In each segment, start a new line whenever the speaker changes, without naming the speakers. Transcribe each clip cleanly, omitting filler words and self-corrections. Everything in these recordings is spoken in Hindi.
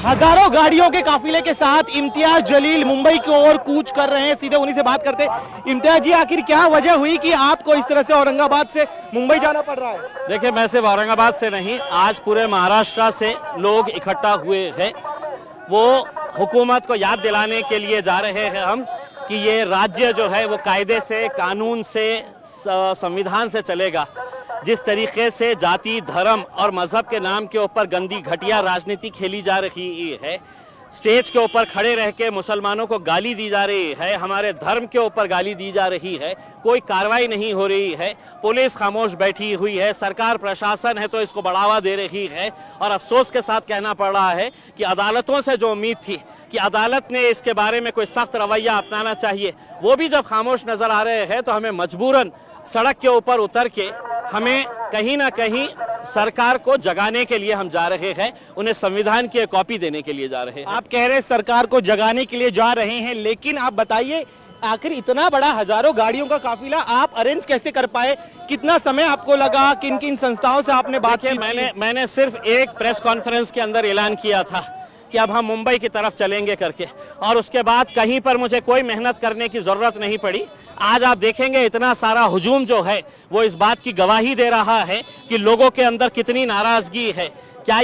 हजारों गाड़ियों के काफिले के साथ इम्तियाज जलील मुंबई की ओर कूच कर रहे हैं। सीधे उन्हीं से बात करते हैं। इम्तियाज जी, आखिर क्या वजह हुई कि आपको इस तरह से औरंगाबाद से मुंबई जाना पड़ रहा है?
देखिए, मैं सिर्फ औरंगाबाद से नहीं, आज पूरे महाराष्ट्र से लोग इकट्ठा हुए हैं। वो हुकूमत को याद दिलाने के लिए जा रहे हैं हम कि ये राज्य जो है वो कायदे से, कानून से, संविधान से चलेगा। जिस तरीके से जाति, धर्म और मजहब के नाम के ऊपर गंदी घटिया राजनीति खेली जा रही है, स्टेज के ऊपर खड़े रह के मुसलमानों को गाली दी जा रही है, हमारे धर्म के ऊपर गाली दी जा रही है, कोई कार्रवाई नहीं हो रही है, पुलिस खामोश बैठी हुई है, सरकार प्रशासन है तो इसको बढ़ावा दे रही है। और अफसोस के साथ कहना पड़ रहा है कि अदालतों से जो उम्मीद थी कि अदालत ने इसके बारे में कोई सख्त रवैया अपनाना चाहिए, वो भी जब खामोश नजर आ रहे हैं तो हमें मजबूरन सड़क के ऊपर उतर के हमें कहीं ना कहीं सरकार को जगाने के लिए हम जा रहे हैं, उन्हें संविधान की कॉपी देने के लिए जा रहे हैं।
आप कह रहे हैं सरकार को जगाने के लिए जा रहे हैं, लेकिन आप बताइए आखिर इतना बड़ा हजारों गाड़ियों का काफिला आप अरेंज कैसे कर पाए? कितना समय आपको लगा? किन किन संस्थाओं से आपने बात की?
मैंने सिर्फ एक प्रेस कॉन्फ्रेंस के अंदर ऐलान किया था कि अब हम मुंबई की तरफ चलेंगे करके, और उसके बाद कहीं पर मुझे कोई मेहनत करने की जरूरत नहीं पड़ी। आज आप देखेंगे इतना सारा हुजूम जो है वो इस बात की गवाही दे रहा है कि लोगों के अंदर कितनी नाराजगी है। क्या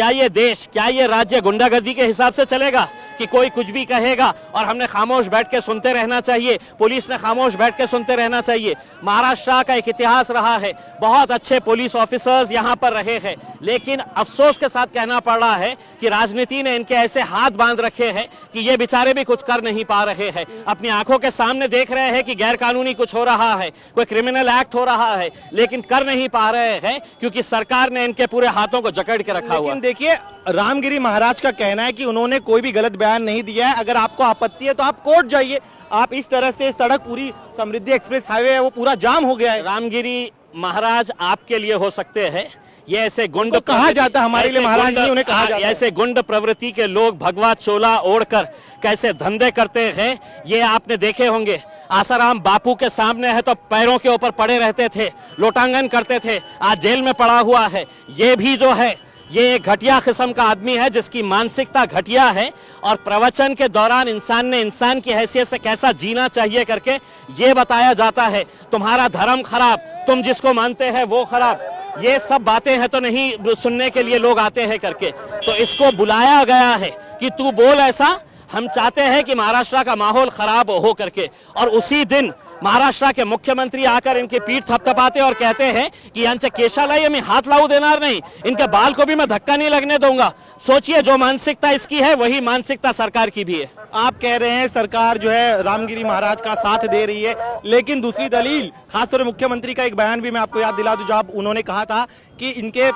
ये देश, क्या ये राज्य गुंडागर्दी के हिसाब से चलेगा कि कोई कुछ भी कहेगा और हमने खामोश बैठ के सुनते रहना चाहिए? पुलिस ने खामोश बैठ के सुनते रहना चाहिए? महाराष्ट्र का एक इतिहास रहा है, बहुत अच्छे पुलिस ऑफिसर्स यहाँ पर रहे हैं, लेकिन अफसोस के साथ कहना पड़ रहा है कि राजनीति ने इनके ऐसे हाथ बांध रखे हैं कि ये बेचारे भी कुछ कर नहीं पा रहे हैं। अपनी आंखों के सामने देख रहे हैं कि गैर कानूनी कुछ हो रहा है, कोई क्रिमिनल एक्ट हो रहा है, लेकिन कर नहीं पा रहे हैं क्योंकि सरकार ने इनके पूरे हाथों को जकड़ के रखा हुआ।
लेकिन देखिए, रामगिरी महाराज का कहना है कि उन्होंने कोई भी गलत बयान नहीं दिया है, अगर आपको आपत्ति है तो आप कोर्ट जाइए। आप इस तरह से सड़क पूरी समृद्धि एक्सप्रेस हाईवे है वो पूरा जाम हो गया है।
रामगिरी महाराज आपके लिए हो सकते हैं, ये ऐसे गुंड
कहा जाता है, हमारे लिए महाराज नहीं, उन्हें कहा जाता है।
ऐसे गुंड प्रवृत्ति के लोग भगवा चोला ओढ़कर कैसे धंधे करते हैं ये आपने देखे होंगे। आसाराम बापू के सामने है तो पैरों के ऊपर पड़े रहते थे, लोटांगन करते थे, आज जेल में पड़ा हुआ है। ये भी जो है ये एक घटिया किस्म का आदमी है जिसकी मानसिकता घटिया है, और प्रवचन के दौरान इंसान ने इंसान की हैसियत से कैसा जीना चाहिए करके ये बताया जाता है। तुम्हारा धर्म खराब, तुम जिसको मानते हैं वो खराब, ये सब बातें हैं तो नहीं सुनने के लिए लोग आते हैं करके। तो इसको बुलाया गया है कि तू बोल ऐसा, हम चाहते हैं कि महाराष्ट्र का माहौल खराब हो करके। और उसी दिन महाराष्ट्र के मुख्यमंत्री आकर इनकी पीठ थपथपाते और कहते हैं कि यांच्या केशाला मैं हाथ लावू देणार नहीं, इनके बाल को भी मैं धक्का नहीं लगने दूंगा। सोचिए, जो मानसिकता इसकी है वही मानसिकता सरकार की भी है।
आप कह रहे हैं सरकार जो है रामगिरी महाराज का साथ दे रही है, लेकिन दूसरी दलील, खासतौर पर मुख्यमंत्री का एक बयान भी मैं आपको याद दिला दूं, जब उन्होंने कहा था कि इनके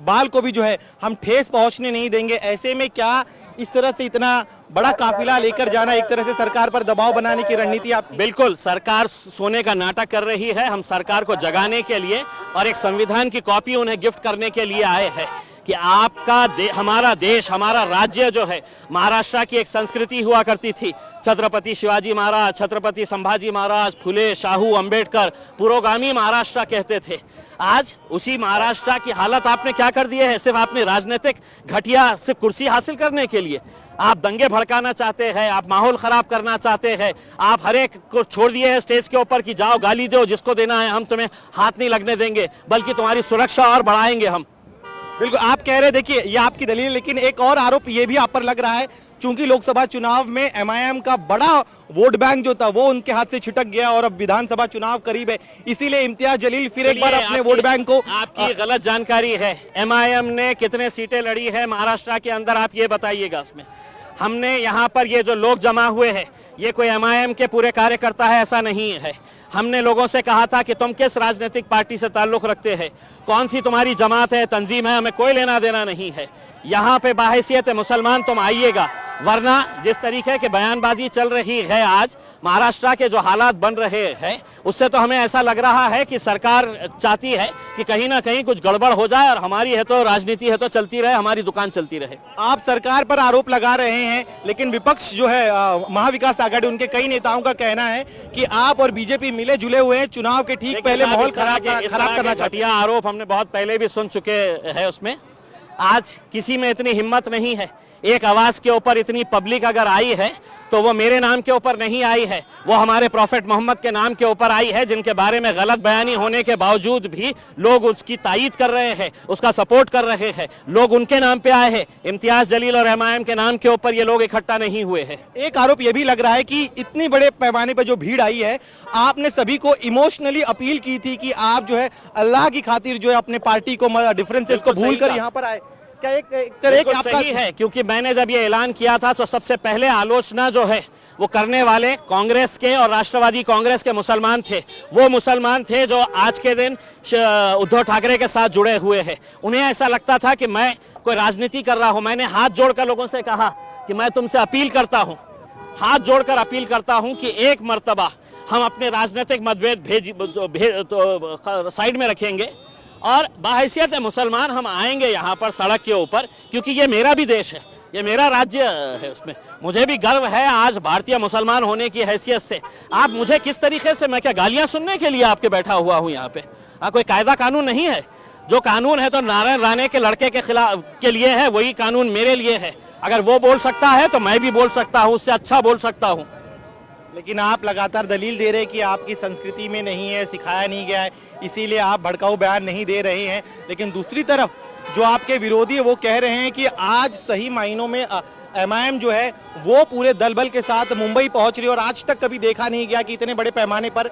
बाल को भी जो है हम ठेस पहुंचने नहीं देंगे। ऐसे में क्या इस तरह से इतना बड़ा काफिला लेकर जाना एक तरह से सरकार पर दबाव बनाने की रणनीति? आप बिल्कुल,
सरकार सोने का नाटक कर रही है। हम सरकार को जगाने के लिए और एक संविधान की कॉपी उन्हें गिफ्ट करने के लिए आए हैं कि आपका हमारा देश, हमारा राज्य जो है, महाराष्ट्र की एक संस्कृति हुआ करती थी। छत्रपति शिवाजी महाराज, छत्रपति संभाजी महाराज, फुले, शाहू, अंबेडकर, पुरोगामी महाराष्ट्र कहते थे। आज उसी महाराष्ट्र की हालत आपने क्या कर दी है? सिर्फ आपने राजनीतिक घटिया सिर्फ कुर्सी हासिल करने के लिए आप दंगे भड़काना चाहते हैं, आप माहौल खराब करना चाहते हैं, आप हर एक को छोड़ दिए हैं स्टेज के ऊपर कि जाओ गाली दो जिसको देना है, हम तुम्हें हाथ नहीं लगने देंगे, बल्कि तुम्हारी सुरक्षा और बढ़ाएंगे हम।
बिल्कुल, आप कह रहे, देखिए ये आपकी दलील, लेकिन एक और आरोप ये भी आप पर लग रहा है, चूंकि लोकसभा चुनाव में MIM का बड़ा वोट बैंक जो था वो उनके हाथ से छिटक गया और अब विधानसभा चुनाव करीब है, इसीलिए इम्तियाज जलील फिर एक बार अपने वोट बैंक को।
आपकी गलत जानकारी है। MIM ने कितने सीटें लड़ी है महाराष्ट्र के अंदर, आप ये बताइएगा। उसमें हमने यहाँ पर ये जो लोग जमा हुए हैं ये कोई MIM के पूरे कार्यकर्ता है ऐसा नहीं है। हमने लोगों से कहा था कि तुम किस राजनीतिक पार्टी से ताल्लुक रखते हैं, कौन सी तुम्हारी जमात है, तंजीम है, हमें कोई लेना देना नहीं है। यहाँ पे बाहैसियत मुसलमान तुम आइएगा, वरना जिस तरीके की बयानबाजी चल रही है आज, महाराष्ट्र के जो हालात बन रहे हैं, उससे तो हमें ऐसा लग रहा है कि सरकार चाहती है कि कहीं ना कहीं कुछ गड़बड़ हो जाए और हमारी है तो राजनीति है तो चलती रहे, हमारी दुकान चलती रहे।
आप सरकार पर आरोप लगा रहे हैं, लेकिन विपक्ष जो है महाविकास आघाड़ी, उनके कई नेताओं का कहना है कि आप और बीजेपी मिले जुले हुए हैं, चुनाव के ठीक पहले माहौल खराब करना चाहते हैं।
आरोप हमने बहुत पहले भी सुन चुके हैं। उसमें आज किसी में इतनी हिम्मत नहीं है, एक आवाज के ऊपर इतनी पब्लिक अगर आई है तो वो मेरे नाम के ऊपर नहीं आई है, वो हमारे प्रॉफेट मोहम्मद के नाम के ऊपर आई है, जिनके बारे में गलत बयानी होने के बावजूद भी लोग उसकी तायीद कर रहे हैं, उसका सपोर्ट कर रहे हैं। लोग उनके नाम पे आए हैं, इम्तियाज जलील और एमआईएम के नाम के ऊपर ये लोग इकट्ठा नहीं हुए हैं।
एक आरोप ये भी लग रहा है कि इतनी बड़े पैमाने पर जो भीड़ आई है, आपने सभी को इमोशनली अपील की थी कि आप जो है अल्लाह की खातिर जो है अपने पार्टी को डिफरेंसेस को
बिल्कुल
भूल
सही
कर
कहा।
यहाँ पर आए। क्या एक तरह
बिल्कुल
आपका
सही है, क्योंकि मैंने जब ये ऐलान किया था तो सबसे पहले आलोचना जो है वो करने वाले कांग्रेस के और राष्ट्रवादी कांग्रेस के मुसलमान थे। वो मुसलमान थे जो आज के दिन उद्धव ठाकरे के साथ जुड़े हुए हैं। उन्हें ऐसा लगता था कि मैं कोई राजनीति कर रहा हूं। मैंने हाथ जोड़कर लोगों से कहा कि मैं तुमसे अपील करता हूं, हाथ जोड़कर अपील करता हूं कि एक मर्तबा हम अपने राजनीतिक मतभेद साइड में रखेंगे और बाहैसियत मुसलमान हम आएंगे यहाँ पर सड़क के ऊपर, क्योंकि ये मेरा भी देश है, ये मेरा राज्य है, उसमें मुझे भी गर्व है आज भारतीय मुसलमान होने की हैसियत से। आप मुझे किस तरीके से, मैं क्या गालियां सुनने के लिए आपके बैठा हुआ हूँ यहाँ पे? कोई कायदा कानून नहीं है। जो कानून है तो नारायण राणे के लड़के के खिलाफ के लिए है, वही कानून मेरे लिए है। अगर वो बोल सकता है तो मैं भी बोल सकता हूँ, उससे अच्छा बोल सकता हूँ।
लेकिन आप लगातार दलील दे रहे हैं कि आपकी संस्कृति में नहीं है, सिखाया नहीं गया है, इसीलिए आप भड़काऊ बयान नहीं दे रहे हैं। लेकिन दूसरी तरफ जो आपके विरोधी है वो कह रहे हैं कि आज सही मायनों में एमआईएम जो है वो पूरे दल बल के साथ मुंबई पहुंच रही है और आज तक कभी देखा नहीं गया कि इतने बड़े पैमाने पर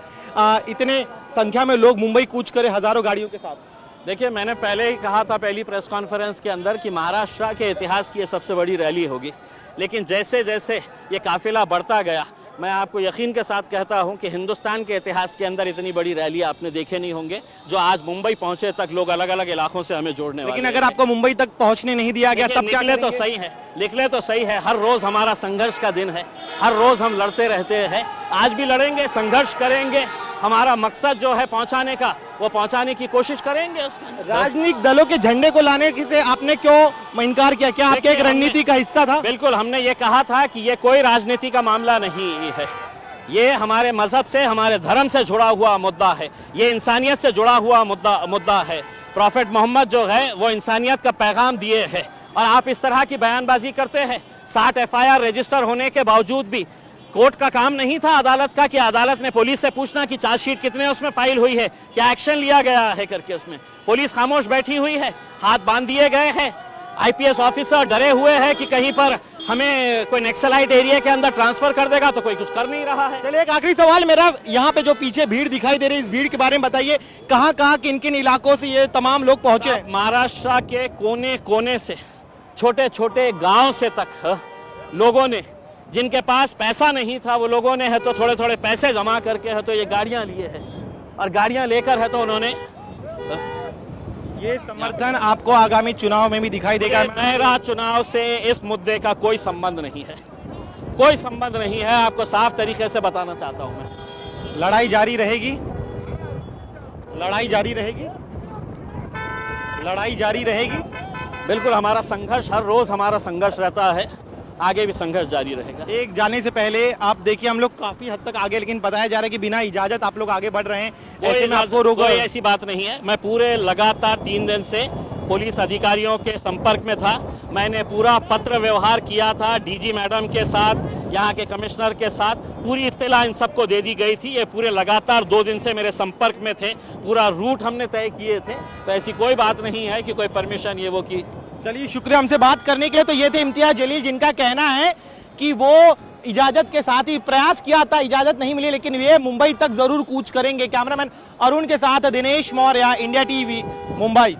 इतने संख्या में लोग मुंबई कूच करे हजारों गाड़ियों के साथ।
देखिए, मैंने पहले ही कहा था पहली प्रेस कॉन्फ्रेंस के अंदर कि महाराष्ट्र के इतिहास की ये सबसे बड़ी रैली होगी। लेकिन जैसे जैसे ये काफिला बढ़ता गया, मैं आपको यकीन के साथ कहता हूं कि हिंदुस्तान के इतिहास के अंदर इतनी बड़ी रैली आपने देखे नहीं होंगे जो आज मुंबई पहुंचे तक लोग अलग अलग इलाकों से हमें जोड़ने वाले।
लेकिन अगर आपको मुंबई तक पहुंचने नहीं दिया गया तब क्या
निकले तो
करेंगे?
सही है, निकले तो सही है। हर रोज हमारा संघर्ष का दिन है, हर रोज हम लड़ते रहते हैं। आज भी लड़ेंगे, संघर्ष करेंगे। हमारा मकसद जो है पहुंचाने का, वो पहुंचाने की कोशिश करेंगे। उसका
राजनीतिक दलों के झंडे को लाने से आपने क्यों इनकार किया? क्या आपके एक रणनीति का हिस्सा था?
बिल्कुल, हमने ये कहा था कि ये कोई राजनीति का मामला नहीं है, ये हमारे मजहब से, हमारे धर्म से जुड़ा हुआ मुद्दा है, ये इंसानियत से जुड़ा हुआ मुद्दा है। प्रॉफेट मोहम्मद जो है वो इंसानियत का पैगाम दिए हैं और आप इस तरह की बयानबाजी करते हैं। 60 एफआईआर रजिस्टर होने के बावजूद भी कोर्ट का काम नहीं था अदालत का कि अदालत ने पुलिस से पूछना कि चार्जशीट कितने उसमें फाइल हुई है, क्या एक्शन लिया गया है करके। उसमें पुलिस खामोश बैठी हुई है, हाथ बांध दिए गए हैं। आईपीएस ऑफिसर डरे हुए हैं कि कहीं पर हमें कोई नक्सलाइट एरिया के अंदर ट्रांसफर कर देगा, तो कोई कुछ कर नहीं रहा है।
चलिए, एक आखिरी सवाल मेरा, यहाँ पे जो पीछे भीड़ दिखाई दे रही है, इस भीड़ के बारे में बताइए। कहाँ कहाँ किन किन इलाकों से ये तमाम लोग पहुंचे?
महाराष्ट्र के कोने कोने से, छोटे छोटे गांव से तक लोगों ने, जिनके पास पैसा नहीं था वो लोगों ने है तो थोड़े थोड़े पैसे जमा करके है तो ये गाड़ियां लिए हैं और गाड़ियां लेकर है तो उन्होंने
ये समर्थन आपको आगामी चुनाव में भी दिखाई देगा?
मेरा चुनाव से इस मुद्दे का कोई संबंध नहीं है, कोई संबंध नहीं है। आपको साफ तरीके से बताना चाहता हूं मैं।
लड़ाई जारी रहेगी, लड़ाई जारी रहेगी, लड़ाई जारी रहेगी।
बिल्कुल, हमारा संघर्ष, हर रोज हमारा संघर्ष रहता है, आगे भी संघर्ष जारी रहेगा।
एक जाने से पहले आप देखिए, हम लोग काफी हद तक आगे, लेकिन बताया जा रहा है कि बिना इजाजत आप लोग आगे बढ़ रहे हैं, ऐसे में आपको रोको?
कोई ऐसी बात नहीं है। मैं पूरे लगातार 3 दिन से पुलिस अधिकारियों के संपर्क में था। मैंने पूरा पत्र व्यवहार किया था डीजी मैडम के साथ, यहाँ के कमिश्नर के साथ, पूरी इत्तला इन सबको दे दी गई थी। ये पूरे लगातार 2 दिन से मेरे संपर्क में थे, पूरा रूट हमने तय किए थे, तो ऐसी कोई बात नहीं है कि कोई परमिशन ये वो की।
चलिए, शुक्रिया हमसे बात करने के लिए। तो ये थे इम्तियाज जलील, जिनका कहना है कि वो इजाजत के साथ ही प्रयास किया था, इजाजत नहीं मिली, लेकिन वे मुंबई तक जरूर कूच करेंगे। कैमरामैन अरुण के साथ दिनेश मौर्य, इंडिया टीवी, मुंबई।